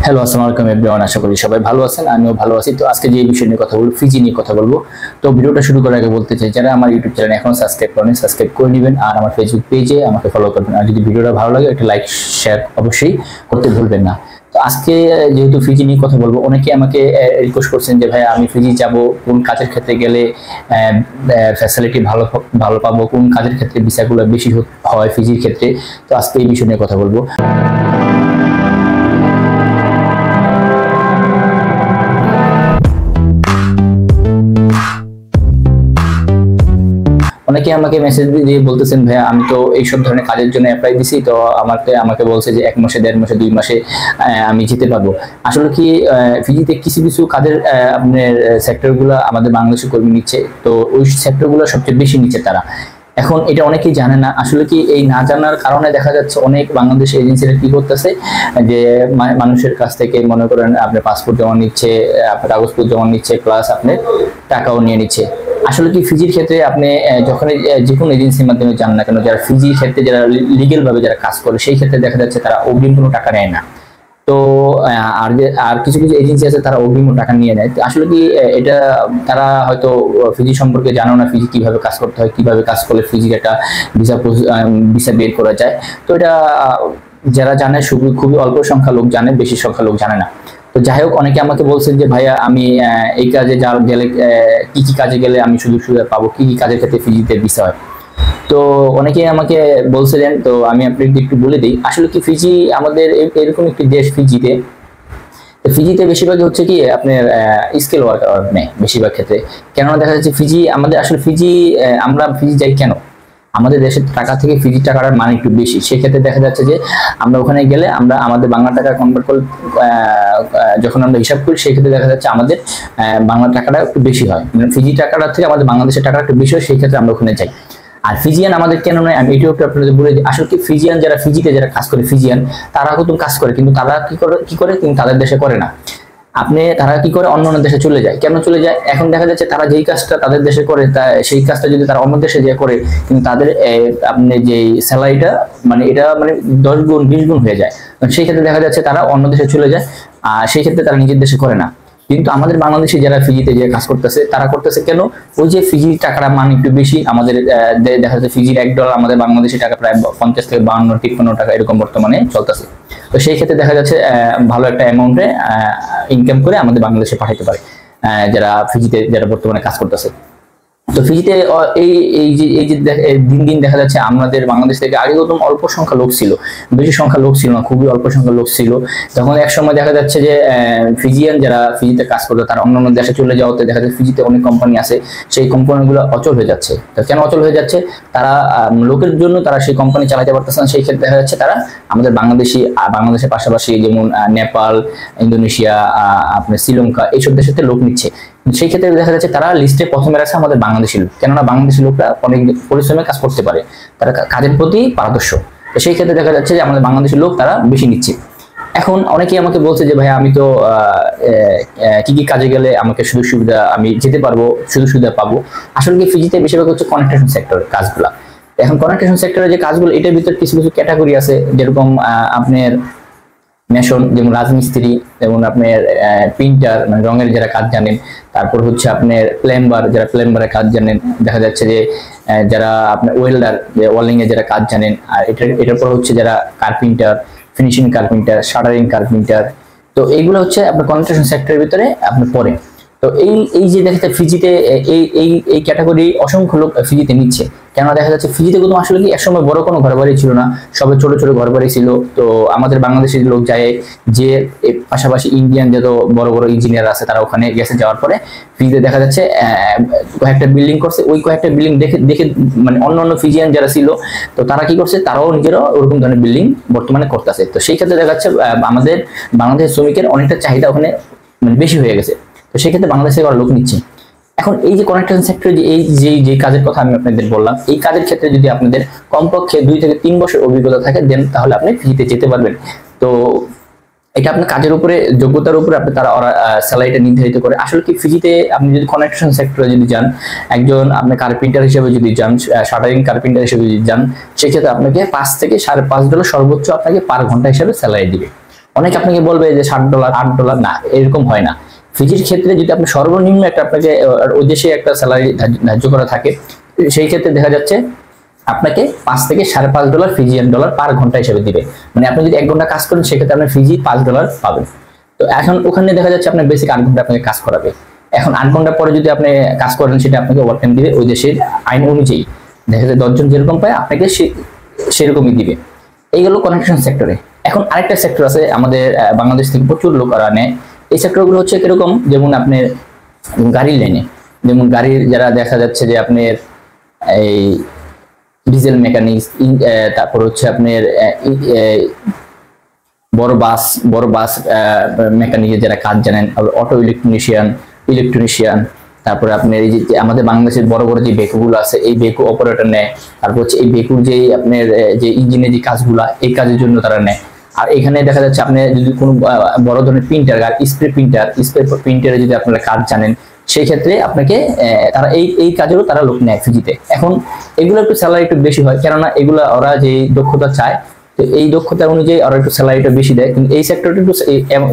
Hello, আসসালামু আলাইকুম everyone. আশা করি সবাই ভালো আছেন, আমিও ভালো আছি। তো আজকে যে বিষয় নিয়ে কথা বলবো, ফিজি নিয়ে কথা বলবো। তো ভিডিওটা শুরু করার আগে বলতে চাই, যারা আমার ইউটিউব চ্যানেল এখনো সাবস্ক্রাইব করেন, সাবস্ক্রাইব করে নেবেন, আর আমার ফেসবুক পেজে আমাকে ফলো করবেন। আর যদি ভিডিওটা ভালো লাগে একটা লাইক শেয়ার অবশ্যই করতে ভুলবেন না। তো আজকে যেহেতু ফিজি নিয়ে কথা বলবো, অনেকে আমাকে রিকোয়েস্ট করছেন যে ভাই আমি ফিজি যাব, কোন কাজের ক্ষেত্রে গেলে ফ্যাসিলিটি ভালো ভালো পাবো, কোন কাজের ক্ষেত্রে ভিসাগুলো বেশি হয় ফিজির ক্ষেত্রে। তো আজকে এই বিষয় নিয়ে কথা বলবো। অনেকে আমাকে মেসেজ দিয়ে বলতেছেন ভাইয়া আমি তো এইসব ধরনের কাজের জন্য অ্যাপ্লাই দিছি, তো আমাকে বলছে যে 1 মাসে 1.5 মাসে 2 মাসে আমি যেতে পারবো। আসলে কি ফিজিতে কিছু কিছু কাজের আপনার সেক্টরগুলো আমাদের বাংলাদেশে কর্মী নিচ্ছে, তো ওই সেক্টরগুলো সবচেয়ে বেশি নিচ্ছে তারা। এখন এটা অনেকেই জানে না। আসলে কি এই না জানার কারণে দেখা যাচ্ছে অনেক বাংলাদেশ এজেন্সিরা কি করতেছে, যে মানুষের কাছ থেকে মনে করেন আপনার পাসপোর্ট জমা নিচ্ছে, আপনার কাগজপত্র জমা নিচ্ছে, প্লাস আপনার টাকাও নিয়ে নিচ্ছে। আসলে কি ফিজির ক্ষেত্রে আপনি যখন যে কোনো এজেন্সির মাধ্যমে যান না কেন, যারা ফিজির ক্ষেত্রে যারা লিগেল ভাবে যারা কাজ করে, সেই ক্ষেত্রে দেখা যাচ্ছে তারা অগ্রিম কোনো টাকা নেয় না। তো আর কিছু কিছু এজেন্সি আছে তারা অগ্রিম টাকা নিয়ে নেয়। আসলে কি এটা তারা হয়তো ফিজি সম্পর্কে জানো না, ফিজি কিভাবে কাজ করতে হয়, কিভাবে কাজ করলে ফিজির একটা ভিসা বের করা যায়। তো এটা যারা জানে খুবই অল্প সংখ্যা লোক জানে, বেশি সংখ্যা লোক জানে না। তো যাই হোক, অনেকে আমাকে বলছেন যে ভাইয়া আমি এই কাজে গেলে কি কি কাজে গেলে আমি সুযোগ সুবিধা পাবো, কি কি কাজের ক্ষেত্রে ফিজিতে ভিসা হয়। তো অনেকে আমাকে বলছিলেন, তো আমি আপনাকে একটু বলে দিই। আসলে কি ফিজি আমাদের এরকম একটি দেশ, ফিজিতে বেশিরভাগ হচ্ছে কি আপনার স্কিল ওয়ার্কার নেই বেশিরভাগ ক্ষেত্রে। কেননা দেখা যাচ্ছে আমরা ফিজি যাই কেন, আমাদের দেশের টাকা থেকে ফিজির টাকার মান একটু বেশি। সেক্ষেত্রে দেখা যাচ্ছে যে আমরা ওখানে গেলে আমরা আমাদের বাংলা টাকা কনভার্ট করে যখন আমরা হিসাব করি, সেক্ষেত্রে দেখা যাচ্ছে আমাদের বাংলা টাকাটা একটু বেশি হয়, মানে ফিজি টাকাটা থেকে আমাদের বাংলাদেশের টাকা একটু বেশি হয়। সেই ক্ষেত্রে আমরা ওখানে যাই। আর ফিজিয়ান আমাদের কেন নয়, আমি এটাও একটু আপনাদের বলে দিই। আসলে কি ফিজিয়ান যারা ফিজিতে যারা কাজ করে, ফিজিয়ান তারা কিন্তু কাজ করে, কিন্তু তারা কি করে কিন্তু তাদের দেশে করে না। তারা কি করে অন্য অন্য দেশে চলে যায়। কেন চলে যায়? এখন দেখা যাচ্ছে তারা যেই কাজটা তাদের দেশে করে, সেই কাজটা যদি তারা অন্য দেশে যেয়ে করে, কিন্তু তাদের আপনি যে স্যালারিটা মানে এটা মানে 10 গুণ 20 গুণ হয়ে যায়। সেই ক্ষেত্রে দেখা যাচ্ছে তারা অন্য দেশে চলে যায়, আর সেই ক্ষেত্রে তারা নিজের দেশে করে না। কিন্তু আমাদের বাংলাদেশে যারা ফিজিতে যে কাজ করতেছে, তারা করতেছে কেন? ওই যে ফিজির টাকাটা মান একটু বেশি, আমাদের দেখা যাচ্ছে ফিজির $1 আমাদের বাংলাদেশি টাকা প্রায় 50 থেকে 52-53 টাকা এরকম বর্তমানে চলতেছে। তো সেই ক্ষেত্রে দেখা যাচ্ছে ভালো একটা অ্যামাউন্টে ইনকাম করে আমাদের বাংলাদেশে পাঠাতে পারে যারা বর্তমানে কাজ করতেছে। তো ফিজিতে এই যে দিন দিন দেখা যাচ্ছে আমাদের বাংলাদেশ থেকে আগে একদম অল্প সংখ্যা লোক ছিল, বেশি সংখ্যা লোক ছিল না, খুবই অল্প সংখ্যা লোক ছিল। তখন এক সময় দেখা যাচ্ছে যে ফিজিয়ান যারা ফিজিতে কাজ করতো তারা অন্যান্য দেশে চলে যাওয়াতে দেখা যাচ্ছে ফিজিতে অনেক কোম্পানি আছে, সেই কোম্পানিগুলো অচল হয়ে যাচ্ছে। তো কেন অচল হয়ে যাচ্ছে? তারা লোকের জন্য তারা সেই কোম্পানি চালাতে পারতেছে না। সেই ক্ষেত্রে দেখা যাচ্ছে তারা আমাদের বাংলাদেশের পাশাপাশি যেমন নেপাল, ইন্দোনেশিয়া, আপনার শ্রীলঙ্কা, এইসব দেশেতে লোক নিচ্ছে। সেই ক্ষেত্রে দেখা যাচ্ছে তারা লিস্টে প্রথমে রাখছে আমাদের বাংলাদেশি লোক, কেননা বাংলাদেশি লোকরা অনেক পরিশ্রমে কাজ করতে পারে, তারা কাজের প্রতি পারদর্শ। তো সেই ক্ষেত্রে দেখা যাচ্ছে যে আমাদের বাংলাদেশি লোক তারা বেশি নিচ্ছে। এখন অনেকেই আমাকে বলছে যে ভাই আমি তো কি কি কাজে গেলে আমাকে আমি যেতে পারবো, সুযোগ সুবিধা পাবো। আসলে কি ফিজিতে বেশিরভাগ হচ্ছে কনেকশন সেক্টর কাজগুলা। এখন কনেকশন সেক্টরের যে কাজগুলো, এটার ভিতরে কিছু কিছু ক্যাটাগরি আছে, যেরকম আপনার মেশন, যেমন রাজমিস্ত্রি, যেমন আপনার প্রিন্টার মানে রঙের যারা কাজ জানেন, তারপর হচ্ছে আপনার প্লাম্বার যারা প্লাম্বারের কাজ জানেন, দেখা যাচ্ছে যে যারা আপনার ওয়েল্ডার ওয়েল্ডিং এর যারা কাজ জানেন, আর এটার পর হচ্ছে যারা carpenter, finishing carpenter, shuttering carpenter. তো এইগুলো হচ্ছে আপনার কনস্ট্রাকশন সেক্টরের ভিতরে আপনার পড়ে। তো এই যে দেখা যাচ্ছে ফিজিতে এই ক্যাটাগরি অসংখ্য লোক ফিজিতে নিচ্ছে। কেন দেখা যাচ্ছে ফিজিতে কিন্তু আসলে কি একসময় বড় কোনো ঘরবাড়ি ছিল না, সবে ছোট ছোট ঘরবাড়ি ছিল। তো আমাদের বাংলাদেশের লোক যায়, যে পাশাপাশি ইন্ডিয়ান যত বড় বড় ইঞ্জিনিয়ার আছে তারা ওখানে গেছে, যাওয়ার পরে ফিজিতে দেখা যাচ্ছে কয়েকটা বিল্ডিং করছে। ওই কয়েকটা বিল্ডিং দেখে দেখে মানে অন্য ফিজিয়ান যারা ছিল, তো তারা কি করছে, তারাও নিজেরাও ওরকম ধরনের বিল্ডিং বর্তমানে করতেছে। তো সেই ক্ষেত্রে দেখা যাচ্ছে আমাদের বাংলাদেশের শ্রমিকের অনেকটা চাহিদা ওখানে মানে বেশি হয়ে গেছে। তো সেক্ষেত্রে বাংলাদেশে লোক নিচ্ছে। এখন এই যে কনেকশন সেক্টরে যে কাজের কথা আমি আপনাদের বললাম, এই কাজের ক্ষেত্রে যদি আপনাদের কমপক্ষে 2 থেকে 3 বছর অভিজ্ঞতা থাকে, দেন তাহলে আপনি ফিজিতে যেতে পারবেন। তো এটা আপনার কাজের উপরে, যোগ্যতার উপরে তারা স্যালারিটা নির্ধারিত করে। আসলে কি ফিজিতে আপনি যদি কনেকশন সেক্টরে যদি যান, একজন আপনি কার্পেন্টার হিসেবে যদি যান, শাটারিং কার্পেন্টার হিসেবে যদি যান, সেক্ষেত্রে আপনাকে $5 থেকে $5.5 সর্বোচ্চ আপনাকে পার ঘন্টা হিসেবে স্যালারি দিবে। অনেকে আপনাকে বলবে যে $7 $8, না এরকম হয় না। ফিজির ক্ষেত্রে যদি আপনি সর্বনিম্ন একটা আপনাকে ওই দেশে একটা স্যালারি ধার্য করা থাকে, সেই ক্ষেত্রে দেখা যাচ্ছে আপনাকে $5 থেকে $5.5 ফিজিয়ান ডলার পার ঘন্টা হিসেবে দিবে। মানে আপনি যদি 1 ঘন্টা কাজ করেন সেক্ষেত্রে আপনি ফিজি $5 পাবেন। তো এখন ওখানে দেখা যাচ্ছে আপনার বেসিক 8 ঘন্টা আপনাকে কাজ করাবে। এখন 8 ঘন্টা পরে যদি আপনি কাজ করেন সেটা আপনাকে ওভারটাইম দিবে ওই দেশের আইন অনুযায়ী। দেখা যায় 10 জন যেরকম পায় আপনাকে সেরকমই দিবে। এইগুলো কনস্ট্রাকশন সেক্টরে। এখন আরেকটা সেক্টর আছে আমাদের বাংলাদেশ থেকে প্রচুর লোক নেয়। এই সেক্টরগুলো হচ্ছে কিরকম, যেমন আপনার গাড়ির লাইনে, যেমন গাড়ির যারা দেখা যাচ্ছে যে আপনার এই ডিজেল মেকানিক্স, তারপর হচ্ছে আপনার বড় বাস মেকানিকের যারা কাজ জানেন, অটো ইলেকট্রিশিয়ান, তারপরে আপনার এই যে আমাদের বাংলাদেশের বড় বড় যে বেকুগুলো আছে এই বেকু অপারেটর নেয়। তারপর হচ্ছে এই বেকুর যে আপনার যে ইঞ্জিনের যে কাজগুলা এই কাজের জন্য তারা নেয়। আর এখানে দেখা যাচ্ছে আপনি যদি কোনো বড় ধরনের প্রিন্টার, স্প্রে প্রিন্টারে যদি আপনারা কাজ জানেন সেই ক্ষেত্রে আপনাকে তারা এই কাজেরও তারা লোক নেয় ফিজিতে। এখন এগুলো একটু স্যালারি একটু বেশি হয়, কেননা এগুলো ওরা যে দক্ষতা চায় তো এই দক্ষতা অনুযায়ী ওরা একটু স্যালারিটা বেশি দেয়। কিন্তু এই সেক্টরটা একটু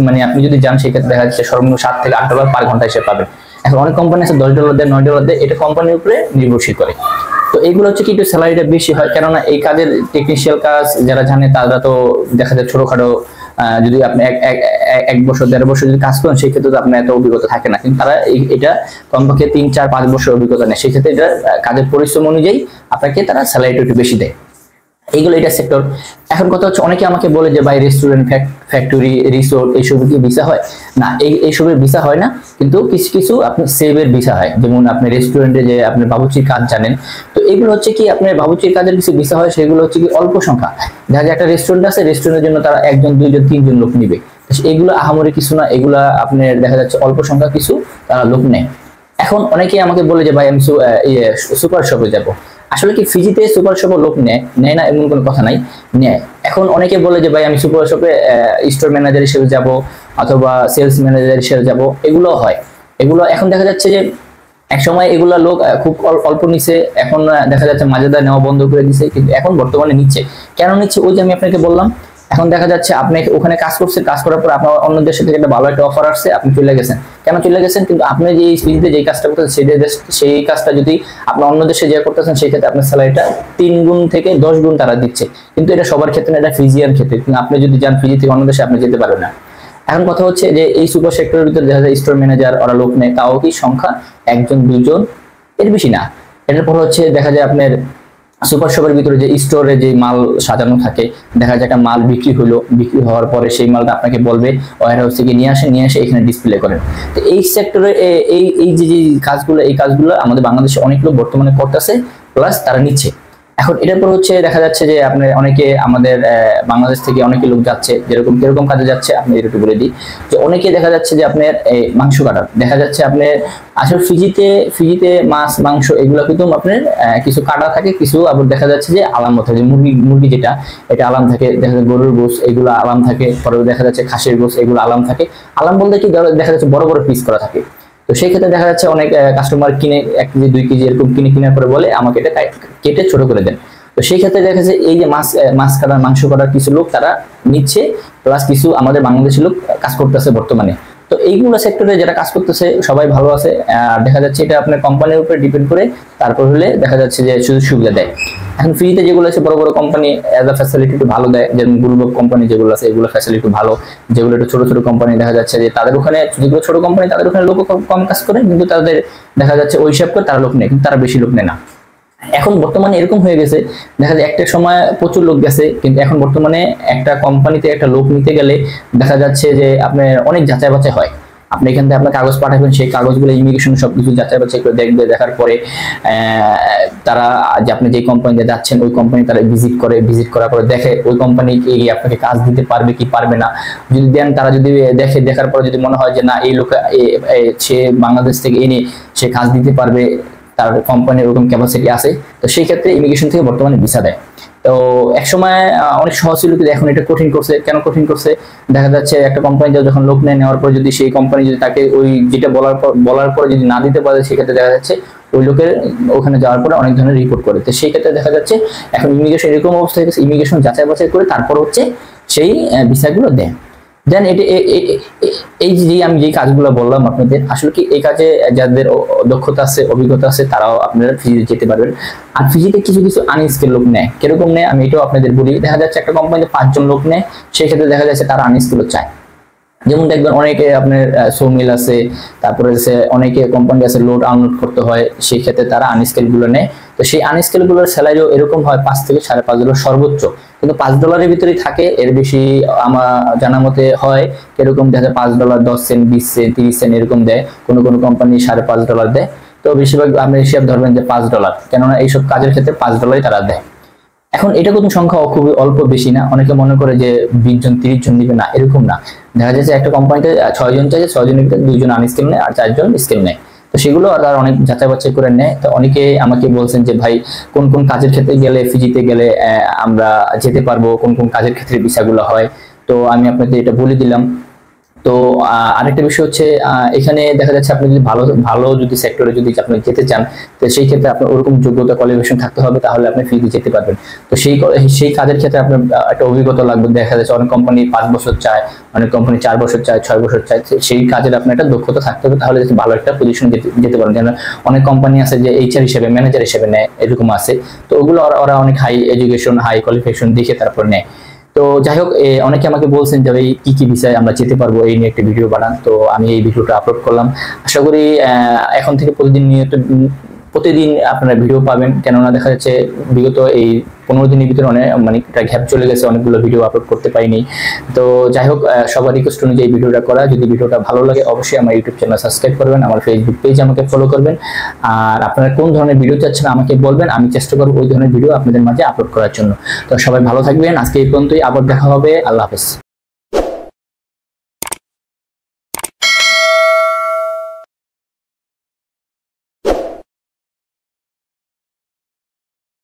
মানে আপনি যদি যান সেক্ষেত্রে দেখা যাচ্ছে সর্বনিম্ন $7 থেকে $8 পার ঘন্টা হিসেবে পাবেন। এখন অনেক কোম্পানি আছে $10 দেয়, $9 দেয়, এটা কোম্পানির উপরে নির্ভরশীল করে। তো এইগুলো হচ্ছে কি একটু স্যালারিটা বেশি হয়, কেননা এই কাজের টেকনিশিয়াল কাজ যারা জানে তারা তো দেখা যায় ছোটখাটো যদি আপনি 1 বছর 1.5 বছর যদি কাজ করেন সেই ক্ষেত্রে তো আপনার এত অভিজ্ঞতা থাকে না, কিন্তু তারা এটা কমপক্ষে 3 4 5 বছর অভিজ্ঞতা নেয়। সেই ক্ষেত্রে এটা কাজের পরিশ্রম অনুযায়ী আপনাকে তারা স্যালারিটা একটু বেশি দেয়। এইগুলো এটা সেক্টর। এখন কথা হচ্ছে অনেকে আমাকে বলে যে ভাই রেস্টুরেন্ট, ফ্যাক্টরি, রিসোর্ট এইসবের কি ভিসা হয়? না, এইসবের ভিসা হয় না, কিন্তু কিছু কিছু আপনার সেভের ভিসা হয়। যেমন আপনি রেস্টুরেন্টে যে আপনি বাবুর্চির কাজ জানেন, তো এগুলো হচ্ছে কি আপনার বাবুর্চির কাজের কিছু ভিসা হয়, সেগুলো হচ্ছে কি অল্প সংখ্যা। দেখা যায় একটা রেস্টুরেন্ট আছে, রেস্টুরেন্টের জন্য তারা 1 জন 2 জন 3 জন লোক নিবে, এগুলো আহামরি কিছু না, এগুলা আপনার দেখা যাচ্ছে অল্প সংখ্যা কিছু তারা লোক নেয়। এখন অনেকে আমাকে বলে যে ভাই আমি সুপার শপে যাব। আসলে কি ফিজিতে সুপার শপে লোক নেয় না এমন কোনো কথা নাই, নেয়। এখন অনেকে বলে যে ভাই আমি সুপার শপে স্টোর ম্যানেজার হিসেবে যাব অথবা সেলস ম্যানেজার হিসেবে যাব, এগুলো হয়। এগুলো এখন দেখা যাচ্ছে যে এক সময় এগুলা লোক খুব অল্প নিচ্ছে, এখন দেখা যাচ্ছে মাঝেদা নেওয়া বন্ধ করে দিছে, কিন্তু এখন বর্তমানে নিচ্ছে। কেন নিচ্ছে? ওই যে আমি আপনাকে বললাম, এখন দেখা যাচ্ছে আপনি ওখানে কাজ করছেন, কাজ করার পর আপনার অন্য দেশ থেকে একটা ভালো একটা অফার আসছে, আপনি চলে গেছেন। কেন চলে গেছেন? কিন্তু আপনি যে ফিজিতে যে কাজটা করতেছেন সেই কাজটা যদি আপনি অন্য দেশে যে করতেছেন সেই ক্ষেত্রে আপনার স্যালারিটা 3 গুণ থেকে 10 গুণ তারা দিচ্ছে। কিন্তু এটা সবার ক্ষেত্রে না, এটা ফিজিয়ান ক্ষেত্রে। কিন্তু আপনি যদি যান ফিজি থেকে অন্য দেশে আপনি যেতে পারবেন না। এখন কথা হচ্ছে যে এই সুপার সেক্টরের ভিতরে দেখা যায় স্টোর ম্যানেজার ওরা লোক নেয়, তাও কি সংখ্যা 1 জন 2 জন, এর বেশি না। এটার পর হচ্ছে দেখা যায় আপনার সুপার শপের ভিতরে যে স্টোরে যে মাল সাজানো থাকে, দেখা যায় একটা মাল বিক্রি হলো, বিক্রি হওয়ার পরে সেই মালটা আপনাকে বলবে ওয়ার হাউস থেকে নিয়ে এসে এখানে ডিসপ্লে করেন। তো এই সেক্টরে এই যে কাজগুলো, এই কাজগুলো আমাদের বাংলাদেশে অনেক লোক বর্তমানে করতেছে, প্লাস তারা নিচ্ছে। এখন এটার পর হচ্ছে দেখা যাচ্ছে যে আপনার অনেকে আমাদের বাংলাদেশ থেকে অনেকে লোক যাচ্ছে, কিরকম কাজে যাচ্ছে আপনি একটু বলে দিই। যে অনেকে দেখা যাচ্ছে যে আপনার মাংস কাটার, দেখা যাচ্ছে আপনার আসলে ফিজিতে মাছ মাংস এগুলো কিন্তু আপনার কিছু কাটা থাকে, কিছু আবার দেখা যাচ্ছে যে আলাম থাকে। মুরগি যেটা এটা আলাম থাকে, দেখা যাচ্ছে গরুর গোশ এগুলো আলাম থাকে, পরে দেখা যাচ্ছে খাসির গোশ এগুলো আলাম থাকে। আলাম বলতে কি দেখা যাচ্ছে বড় বড় পিস করা থাকে। তো সেই ক্ষেত্রে দেখা যাচ্ছে অনেক কাস্টমার কিনে 1 কেজি 2 কেজি এরকম কেনার পরে বলে আমাকে এটা কেটে ছোট করে দেন। তো সেই ক্ষেত্রে দেখা যাচ্ছে এই যে মাছ কাটার, মাংস কাটার কিছু লোক তারা নিচ্ছে, প্লাস কিছু আমাদের বাংলাদেশের লোক কাজ করতেছে বর্তমানে। তো এইগুলো সেক্টরে যারা কাজ করতেছে সবাই ভালো আছে। আর দেখা যাচ্ছে এটা আপনার কোম্পানির উপরে ডিপেন্ড করে, তারপর হলে দেখা যাচ্ছে যে সুযোগ সুবিধা দেয়। এখন ফ্রিতে যেগুলো আছে বড় বড় কোম্পানি এজ আ ফ্যাসিলিটি একটু ভালো দেয়, যেমন গ্রুপ কোম্পানি যেগুলো আছে এগুলো ফ্যাসিলিটি ভালো। যেগুলো একটু ছোট ছোট কোম্পানি দেখা যাচ্ছে যে তাদের ওখানে, যেগুলো ছোট কোম্পানি তাদের ওখানে লোক কম কাজ করে, কিন্তু তাদের দেখা যাচ্ছে ওই হিসাব করে তারা লোক নেয়, কিন্তু তারা বেশি লোক নেয় না। এখন বর্তমানে এরকম হয়ে গেছে, দেখা যায় একটা সময় প্রচুর লোক গেছে, কিন্তু এখন বর্তমানে একটা কোম্পানিতে একটা লোক নিতে গেলে দেখা যাচ্ছে যে আপনার অনেক যাচাই বাছাই হয়। আপনি এখান থেকে আপনার কাগজ পাঠাবেন, সেই কাগজগুলো ইমিগ্রেশন সবকিছু যাচাই বাছাই করে দেখবে, দেখার পরে তারা যে আপনি যে কোম্পানিতে যাচ্ছেন ওই কোম্পানি তারা ভিজিট করার পরে দেখে ওই কোম্পানি আপনাকে কাজ দিতে পারবে কি পারবে না। যদি দেন, তারা যদি দেখার পরে যদি মনে হয় যে না এই লোক সে বাংলাদেশ থেকে এনে সে কাজ দিতে পারবে, তার কোম্পানির ওরকম ক্যাপাসিটি আছে, তো সেই ক্ষেত্রে ইমিগ্রেশন থেকে বর্তমানে ভিসা দেয়। তো একসময় অনেক সহজ ছিল, কিন্তু এখন এটা কঠিন করছে। কেন কঠিন করছে? দেখা যাচ্ছে একটা কোম্পানিতে যখন লোক নেওয়ার পর যদি সেই কোম্পানি যদি তাকে ওই যেটা বলার পর যদি না দিতে পারে, সেক্ষেত্রে দেখা যাচ্ছে ওই লোকের ওখানে যাওয়ার পরে অনেক ধরনের রিপোর্ট করে। তো সেই ক্ষেত্রে দেখা যাচ্ছে এখন ইমিগ্রেশন এরকম অবস্থা হয়ে গেছে, ইমিগ্রেশন যাচাই বাছাই করে তারপর হচ্ছে সেই ভিসাগুলো দেয়। দেন এই যে আমি যে কাজগুলো বললাম আপনাদের, আসলে কি এই কাজে যাদের দক্ষতা আছে, অভিজ্ঞতা আছে, তারাও আপনারা ফিজিতে যেতে পারবেন। আর ফিজিতে কিছু কিছু আনস্কিল লোক নেয়। কিরকম নেয় আমি এটাও আপনাদের বলি। দেখা যাচ্ছে একটা কোম্পানিতে 5 জন লোক নেয়, সেই ক্ষেত্রে দেখা যাচ্ছে তারা আনস্কিল চায়। যেমন দেখবেন অনেকে আপনার সোমিল আছে, তারপরে অনেকে কোম্পানি আছে লোড আনলোড করতে হয়, সেই ক্ষেত্রে তারা আনস্কেল গুলো নেয়। তো সেই আনস্কেল গুলোর স্যালারিও এরকম হয় $5 থেকে $5.5 সর্বোচ্চ, কিন্তু $5 ভিতরেই থাকে। এর বেশি আমার জানা মতে হয় এরকম দেখা যায় $5, 10 সেন্ট, 20 সেন্ট, 30 সেন্ট এরকম দেয়। কোনো কোনো কোম্পানি $5.5 দেয়। তো বেশিরভাগ আপনি হিসাব ধরবেন যে $5, কেননা এইসব কাজের ক্ষেত্রে $5 তারা দেয়। এখন এটা কোনো সংখ্যা খুবই অল্প, বেশি না। অনেকে মনে করে যে 20 জন 30 জন দিবে, না, এরকম না। দেখা যাচ্ছে একটা কোম্পানিতে 6 জন চাইছে, 6 জনের ভিতরে 2 জন আনস্কিল নেয় আর 4 জন স্কিল নেয়। তো সেগুলো আর অনেক যাচাই বাছাই করে নেয়। তো অনেকে আমাকে বলছেন যে ভাই কোন কোন কাজের ক্ষেত্রে গেলে, ফিজিতে গেলে আমরা যেতে পারবো, কোন কোন কাজের ক্ষেত্রে ভিসাগুলো হয়। তো আমি আপনাদের এটা বলে দিলাম। তো আরেকটা বিষয় হচ্ছে এখানে দেখা যাচ্ছে আপনি যদি ভালো ভালো যদি সেক্টরে যদি আপনি যেতে চান, তো সেই ক্ষেত্রে আপনার ওরকম যোগ্যতা কোয়ালিফিকেশন থাকতে হবে, তাহলে আপনি ফ্রিতে যেতে পারবেন। তো সেই কাজের ক্ষেত্রে আপনার একটা অভিজ্ঞতা লাগবে। দেখা যাচ্ছে অনেক কোম্পানি 5 বছর চায়, অনেক কোম্পানি 4 বছর চায়, 6 বছর চায়। সেই কাজের আপনার একটা দক্ষতা থাকতে হবে, তাহলে ভালো একটা পজিশন যেতে পারেন। যেন অনেক কোম্পানি আছে যে এইচআর হিসেবে, ম্যানেজার হিসেবে নেয়, এরকম আছে। তো ওগুলো ওরা অনেক হাই এডুকেশন, হাই কোয়ালিফিকেশন দেখে তারপর নেয়। তো যাই হোক, অনেকে আমাকে বলছেন যে ভাই কি কি বিষয়ে আমরা যেতে পারবো, এই নিয়ে একটা ভিডিও বানান। তো আমি এই ভিডিওটা আপলোড করলাম। আশা করি এখন থেকে প্রতিদিন আপনারা ভিডিও পাবেন, কেননা দেখা যাচ্ছে বিগত এই 15 দিনের ভিতরে অনেক মানে একটা গ্যাপ চলে গেছে, অনেকগুলো ভিডিও আপলোড করতে পারিনি। তো যাই হোক, সবার রিকোয়েস্ট অনুযায়ী ভিডিওটা করা। যদি ভিডিওটা ভালো লাগে অবশ্যই আমার ইউটিউব চ্যানেল সাবস্ক্রাইব করবেন, আমার ফেসবুক পেজ আমাকে ফলো করবেন। আর আপনারা কোন ধরনের ভিডিও চাচ্ছেন আমাকে বলবেন, আমি চেষ্টা করবো ওই ধরনের ভিডিও আপনাদের মাঝে আপলোড করার জন্য। তো সবাই ভালো থাকবেন, আজকে এই পর্যন্তই, আবার দেখা হবে, আল্লাহ হাফেজ।